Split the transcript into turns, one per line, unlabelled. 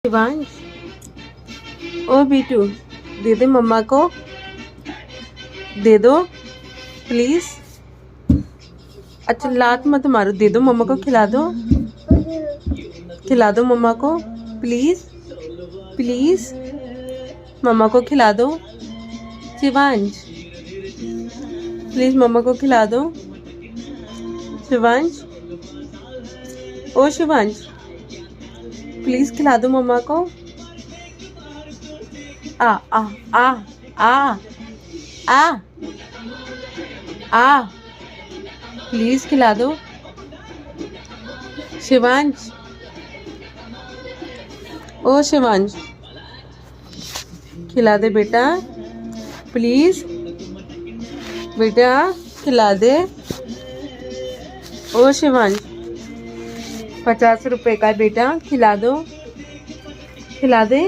शिवांश, ओ बीटू, दे दे मम्मा को, दे दो प्लीज। अच्छा लात मत मारो, दे दो मम्मा को, खिला दो, खिला दो मम्मा को प्लीज प्लीज, मम्मा को खिला दो। शिवांश प्लीज मम्मा को खिला दो। शिवांश, ओ शिवांश प्लीज खिला दो मम्मा को। आ आ आ आ आ आ प्लीज खिला दो। शिवांश, ओ शिवांश खिला दे बेटा प्लीज, बेटा खिला दे। ओ शिवांश 50 रुपए का बेटा, खिला दो, खिला दे।